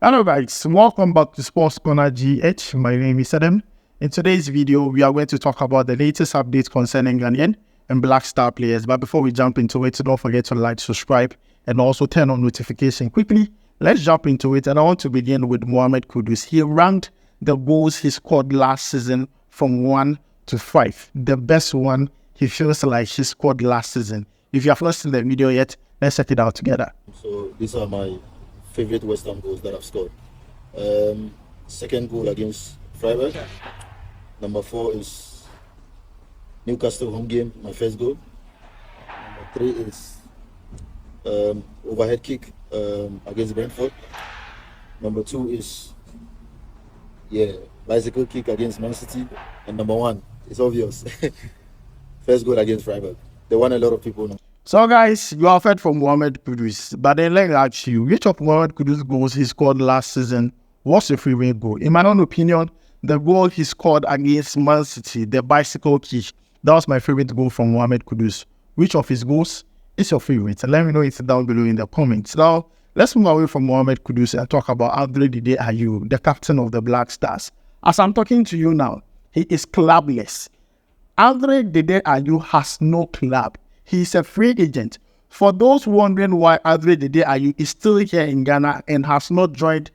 Hello guys, welcome back to SportsCorner GH. My name is Adam. In today's video, we are going to talk about the latest updates concerning Ghanaian and Black Star players. But before we jump into it, don't forget to like, subscribe, and also turn on notification quickly. Let's jump into it, and I want to begin with Mohammed Kudus. He ranked the goals he scored last season from 1 to 5. The best one he feels like he scored last season. If you have not seen the video yet, let's check it out together. So these are my favorite West Ham goals that I've scored. Second goal against Freiburg. Number 4 is Newcastle home game, my first goal. Number 3 is overhead kick against Brentford. Number 2 is bicycle kick against Man City. And number 1 is obvious. First goal against Freiburg. The one a lot of people know. So guys, you have heard from Mohammed Kudus, but then let me ask you, which of Mohammed Kudus goals he scored last season was a favorite goal? In my own opinion, the goal he scored against Man City, the bicycle kick, that was my favorite goal from Mohammed Kudus. Which of his goals is your favorite? Let me know it down below in the comments. Now, let's move away from Mohammed Kudus and talk about Ayew, the captain of the Black Stars. As I'm talking to you now, he is clubless. Ayew has no club. He's a free agent. For those wondering why Ayew is still here in Ghana and has not joined,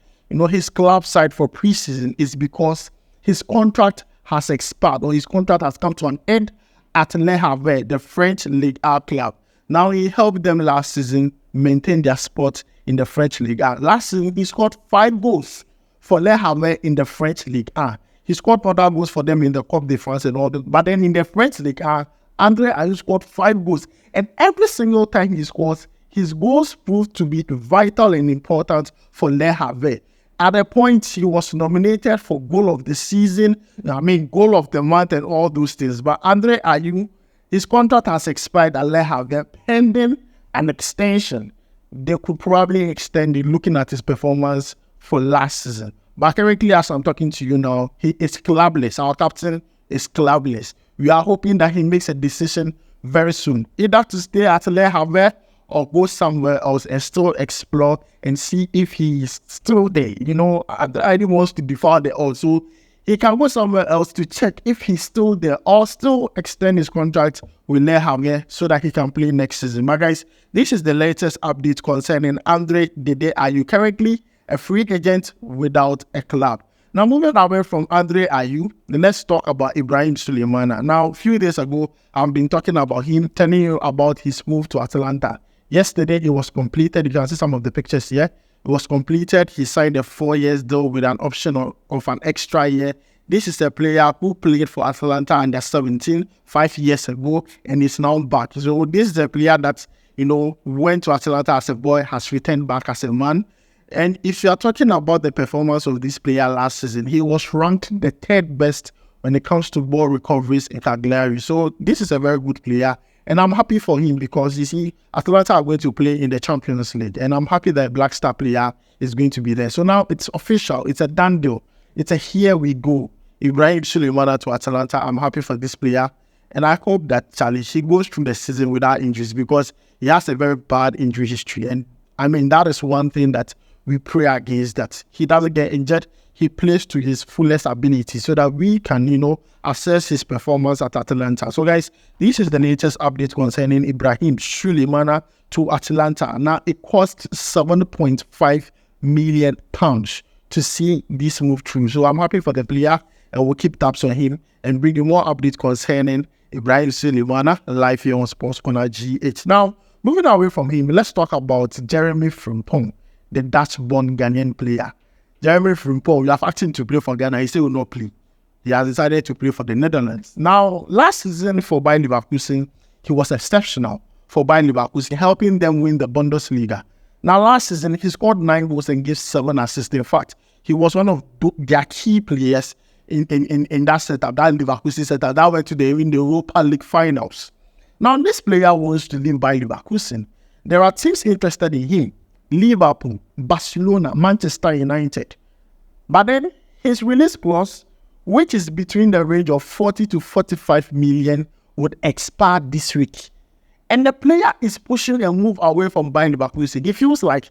his club side for preseason, is because his contract has expired, or his contract has come to an end at Le Havre, the French Ligue 1 club. Now, he helped them last season maintain their spot in the French Ligue 1. Last season, he scored 5 goals for Le Havre in the French Ligue 1. He scored other goals for them in the Coupe de France and all that. But then in the French Ligue 1, Ayew scored 5 goals. And every single time he scores, his goals proved to be vital and important for Le Havre. At a point, he was nominated for goal of the season, goal of the month and all those things. But Ayew, his contract has expired at Le Havre, pending an extension. They could probably extend it looking at his performance for last season. But currently, as I'm talking to you now, he is clubless. Our captain is clubless. We are hoping that he makes a decision very soon, either to stay at Le Havre or go somewhere else and still explore and see if he is still there. Ayew wants to defy the odds, so he can go somewhere else to check if he's still there or still extend his contract with Le Havre so that he can play next season. But guys, this is the latest update concerning Ayew, currently a free agent without a club. Now, moving away from Ayew, let's talk about Ibrahim Sulemana. Now, a few days ago, I've been talking about him, telling you about his move to Atalanta. Yesterday, it was completed. You can see some of the pictures here. It was completed. He signed a 4-year deal with an option of an extra year. This is a player who played for Atalanta under 17 5 years ago and is now back. So this is a player that, went to Atalanta as a boy, has returned back as a man. And if you are talking about the performance of this player last season, he was ranked the 3rd best when it comes to ball recoveries in Cagliari. So this is a very good player. And I'm happy for him because, you see, Atalanta are going to play in the Champions League. And I'm happy that Black Star player is going to be there. So now it's official. It's a done deal. It's a here we go. Ibrahim Sulemana to Atalanta. I'm happy for this player. And I hope that he goes through the season without injuries because he has a very bad injury history. And that is one thing that we pray against, that he doesn't get injured. He plays to his fullest ability so that we can, assess his performance at Atalanta. So guys, this is the latest update concerning Ibrahim Sulemana to Atalanta. Now, it cost £7.5 million to see this move through. So I'm happy for the player and we'll keep tabs on him and bring you more updates concerning Ibrahim Sulemana live here on SportsCorner GH. Now, moving away from him, let's talk about Jeremie Frimpong, the Dutch-born Ghanaian player. Jeremie Frimpong, you have asked him to play for Ghana. He still will not play. He has decided to play for the Netherlands. Now, last season for Bayern Leverkusen, he was exceptional for Bayern Leverkusen, helping them win the Bundesliga. Now, last season, he scored 9 goals and gave 7 assists. In fact, he was one of their key players in that setup, that Leverkusen setup, that went to the Europa League finals. Now, this player wants to leave Bayern Leverkusen. There are teams interested in him. Liverpool, Barcelona, Manchester United. But then his release clause, which is between the range of 40 to 45 million, would expire this week. And the player is pushing a move away from Bayern Leverkusen. It feels like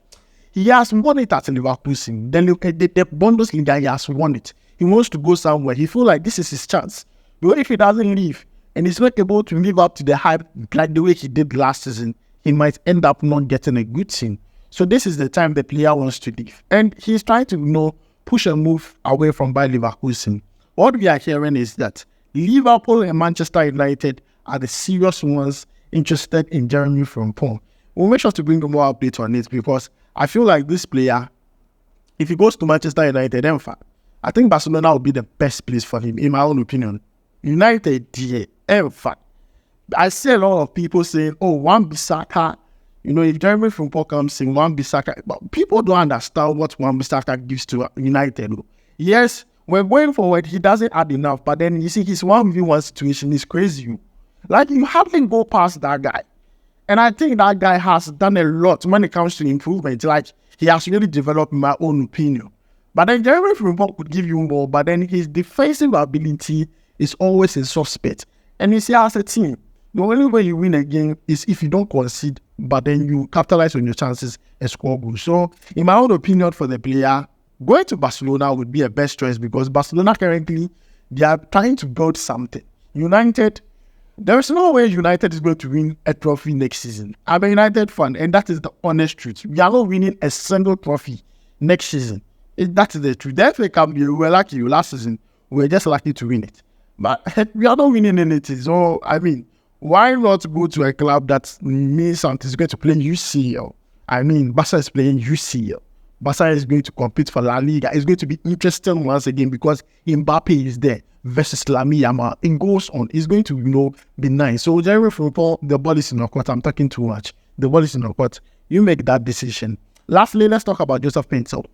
He has won it at Leverkusen. Then the Bundesliga, he has won it. He wants to go somewhere. He feels like this is his chance. But if he doesn't leave and he's not able to live up to the hype like the way he did last season, he might end up not getting a good team. So this is the time the player wants to leave. And he's trying to, push a move away from Bayer Leverkusen. What we are hearing is that Liverpool and Manchester United are the serious ones interested in Jeremie Frimpong. We'll make sure to bring more updates on it because I feel like this player, if he goes to Manchester United, in fact, I think Barcelona will be the best place for him, in my own opinion. United, yeah, in fact. I see a lot of people saying, Wan-Bissaka, if Jeremie Frimpong comes in, Wan-Bissaka, but people don't understand what Wan-Bissaka gives to United. Yes, when going forward, he doesn't add enough, but then you see his 1v1 situation is crazy. Like, you hardly go past that guy. And I think that guy has done a lot when it comes to improvement. Like, he has really developed, in my own opinion. But then Jeremie Frimpong could give you more, but then his defensive ability is always a suspect. And you see, as a team, the only way you win a game is if you don't concede, but then you capitalize on your chances and score goals. So, in my own opinion for the player, going to Barcelona would be a best choice because Barcelona currently, they are trying to build something. United, there is no way United is going to win a trophy next season. I'm a United fan, and that is the honest truth. We are not winning a single trophy next season. That is the truth. The FA Cup, we were lucky last season. We were just lucky to win it. But we are not winning anything. So, why not go to a club that means something is going to play UCL? Barca is playing UCL. Barca is going to compete for La Liga. It's going to be interesting once again because Mbappe is there versus Lamine Yamal. It goes on. It's going to, be nice. So, Jeremie Frimpong, the ball is in your court. I'm talking too much. The ball is in your court. You make that decision. Lastly, let's talk about Joseph Paintsil.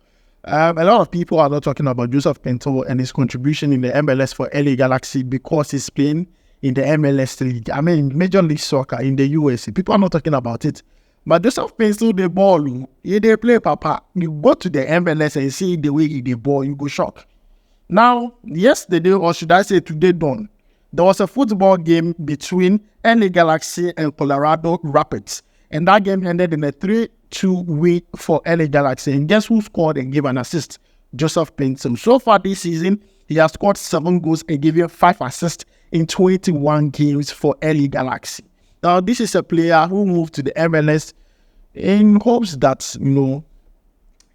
A lot of people are not talking about Joseph Paintsil and his contribution in the MLS for LA Galaxy because he's playing in the MLS league. Major League Soccer in the USA. People are not talking about it. But Joseph Paintsil, the ball, they play papa. You go to the MLS and see the way he the ball, you go shock. Now, yesterday, or should I say today dawn, there was a football game between LA Galaxy and Colorado Rapids. And that game ended in a 3-2 win for LA Galaxy. And guess who scored and gave an assist? Joseph Paintsil. So far this season, he has scored 7 goals and given 5 assists in 21 games for LA Galaxy. Now, this is a player who moved to the MLS in hopes that,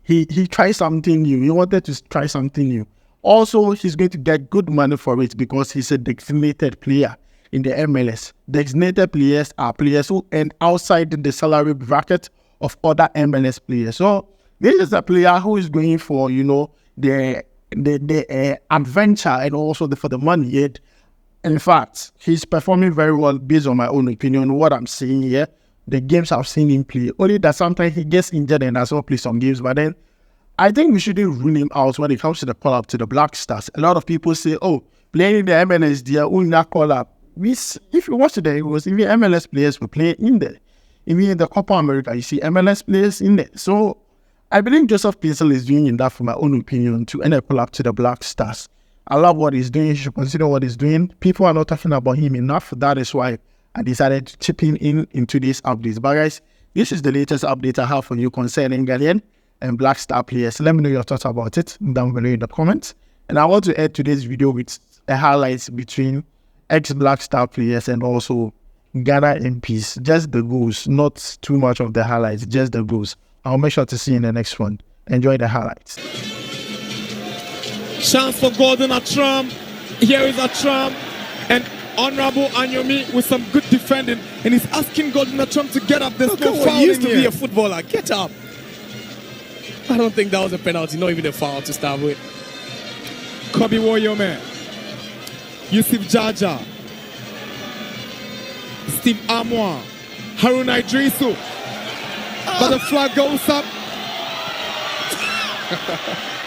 he tries something new. He wanted to try something new. Also, he's going to get good money for it because he's a designated player in the MLS. Designated players are players who end outside the salary bracket of other MLS players. So, this is a player who is going for, the adventure and also for the money. Yet, in fact, he's performing very well based on my own opinion. What I'm seeing here, the games I've seen him play, only that sometimes he gets injured and has not played some games. But then, I think we shouldn't rule him out when it comes to the call-up to the Black Stars. A lot of people say, playing in the MLS, they are only not call-up. If you watch today, it was even MLS players were playing in there. Even in the Copa America, you see MLS players in there. So, I believe Joseph Paintsil is doing enough, for my own opinion, to end up call-up to the Black Stars. I love what he's doing. You should consider what he's doing. People are not talking about him enough. That is why I decided to chip into these updates. But guys, this is the latest update I have for you concerning Ghanaian and Black Star players. Let me know your thoughts about it down below in the comments. And I want to end today's video with a highlights between ex-Black Star players and also Ghana MPs. Just the goals, not too much of the highlights, just the goals. I'll make sure to see you in the next one. Enjoy the highlights. Chance for Gordon Atram. Here is Atram and Honorable Anyomi with some good defending, and he's asking Gordon Atram to get up. There's no foul. He used to be a footballer. Get up. I don't think that was a penalty, not even a foul to start with. Kobe Warrior man. Yusuf Jaja. Steve Amoa. Haruna Idrisu. But the flag goes up.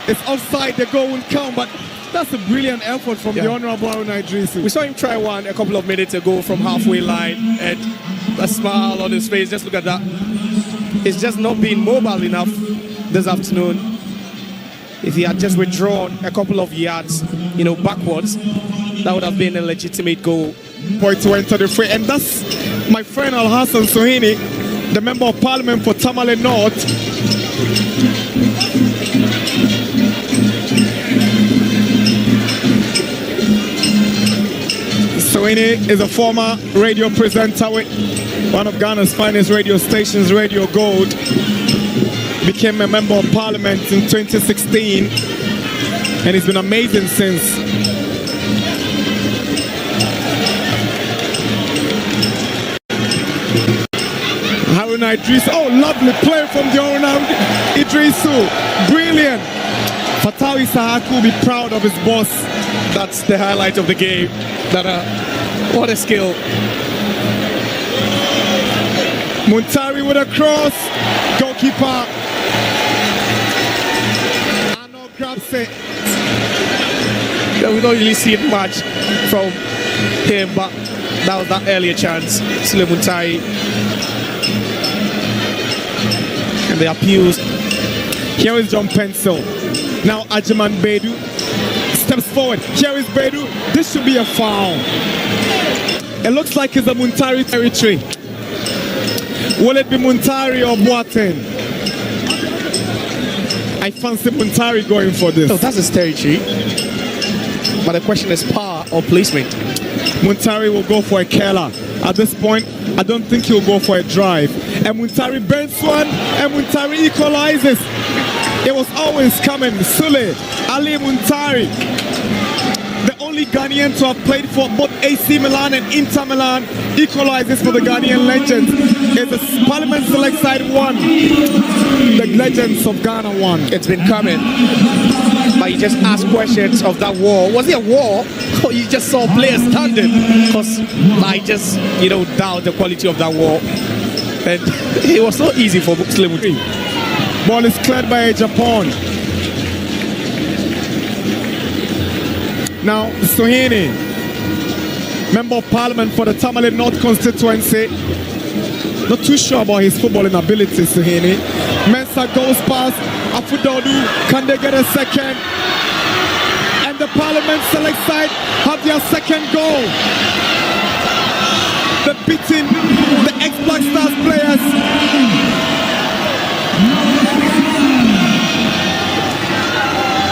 It's offside, the goal will count, but that's a brilliant effort from the Honorable Haruna Idrisu. We saw him try one a couple of minutes ago from halfway line, and a smile on his face. Just look at that. He's just not being mobile enough this afternoon. If he had just withdrawn a couple of yards, backwards, that would have been a legitimate goal. Point to enter the fray, and that's my friend Al Hassan Sohini, the Member of Parliament for Tamale North. Sohene is a former radio presenter with one of Ghana's finest radio stations, Radio Gold. Became a member of parliament in 2016 and he's been amazing since. Haruna Idris, oh lovely play from the Haruna Idrisu, brilliant. Fatawi Sahaku will be proud of his boss. That's the highlight of the game. What a skill. Muntari with a cross, goalkeeper Arno grabs it. Yeah, we don't really see it much from him, but that was that earlier chance. Sule Muntari. And the appeals. Here is John Paintsil. Now Ajiman Bedu steps forward. Here is Bedu. This should be a foul. It looks like it's a Muntari territory. Will it be Muntari or Boateng? I fancy Muntari going for this. Oh, that's his territory. But the question is power or placement. Muntari will go for a curler. At this point, I don't think he'll go for a drive. And Muntari bends one, and Muntari equalizes. It was always coming. Sule, Ali Muntari, the only Ghanaian to have played for both AC Milan and Inter Milan, equalizes for the Ghanaian legends. It's the Parliament Select Side 1. The legends of Ghana 1. It's been coming. But you just asked questions of that wall. Was it a wall? Or you just saw players standing? Because I just, doubt the quality of that wall. And it was so easy for Sule Muntari. Ball is cleared by Japan. Now, Sohene, Member of Parliament for the Tamale North constituency. Not too sure about his footballing abilities, Sohene. Mensah goes past Afudodu. Can they get a second? And the Parliament Select side have their second goal. They're beating the ex-Black Stars players.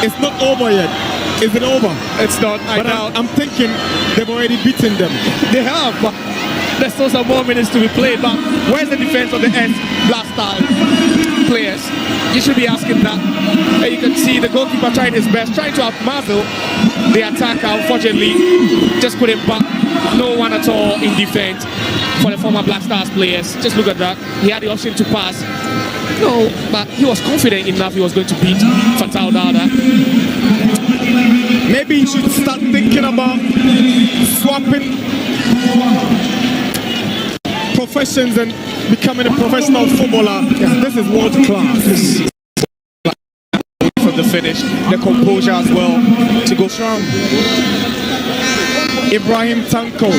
It's not over yet. Is it over? It's not. I'm thinking they've already beaten them. They have, but there's still some more minutes to be played. But where's the defense of the ex-Black Stars players? You should be asking that. And you can see the goalkeeper trying his best, trying to outmarvel the attacker. Unfortunately, just couldn't back. No one at all in defense for the former Black Stars players. Just look at that. He had the option to pass. No, but he was confident enough he was going to beat Fatal Dada. Maybe he should start thinking about swapping professions and becoming a professional footballer. This is world class. From the finish, the composure as well to go strong. Ibrahim Tanko.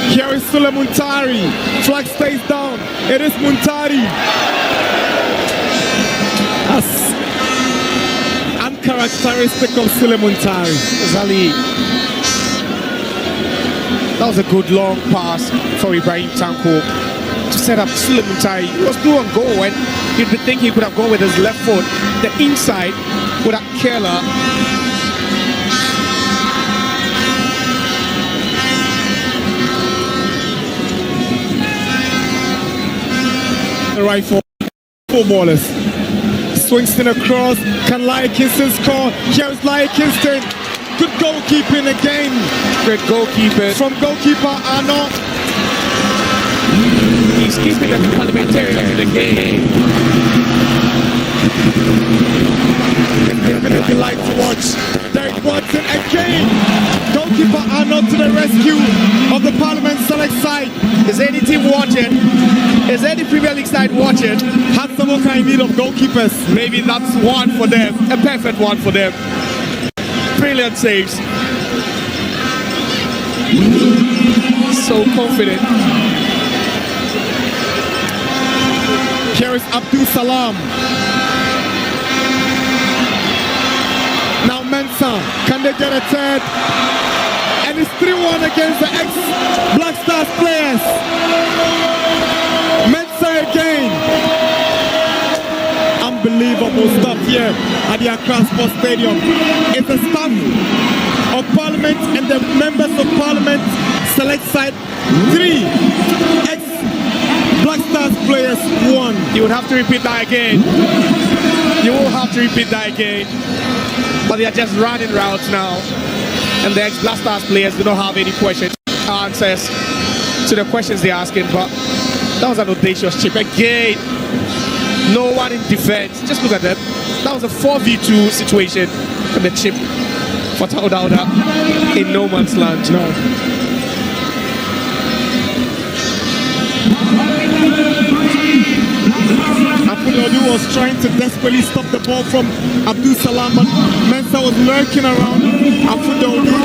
Here is Sule Muntari. Flag stays down. It is Muntari. That's uncharacteristic of Sule Muntari. Zali. That was a good long pass for Ibrahim Tanko to set up Sule Muntari. He was blue on goal and you'd be thinking he could have gone with his left foot, the inside with that killer. The right foot footballers. Swings in across. Can Laia Kingston score? Here's Laia Kingston. Good goalkeeping again. Great goalkeeper. From goalkeeper Arno. He's keeping the parliamentarian in the game. Definitely like to watch. Derek Watson again. Goalkeeper Arno to the rescue of the Parliament Select side. Is any team watching? Is any Premier League side watching? Has some kind of need of goalkeepers. Maybe that's one for them. A perfect one for them. Brilliant saves. So confident. Here is Abdul Salam. Now Mensah. Can they get a third? And it's 3-1 against the ex-Black Stars players. Mensah again. I'm unbelievable stuff here at the Accra Sports Stadium. It's the staff of Parliament and the members of Parliament select side 3 ex-Black Stars players 1. You would have to repeat that again. You will have to repeat that again. But they are just running routes now. And the ex-Black Stars players do not have any questions, answers to the questions they're asking. But that was an audacious chip. Again, no one in defense. Just look at that. That was a 4v2 situation. And the chip for Taudauda in no man's land. No. Afudodu was trying to desperately stop the ball from Abdul Salam, but Mensah was lurking around Afudodu.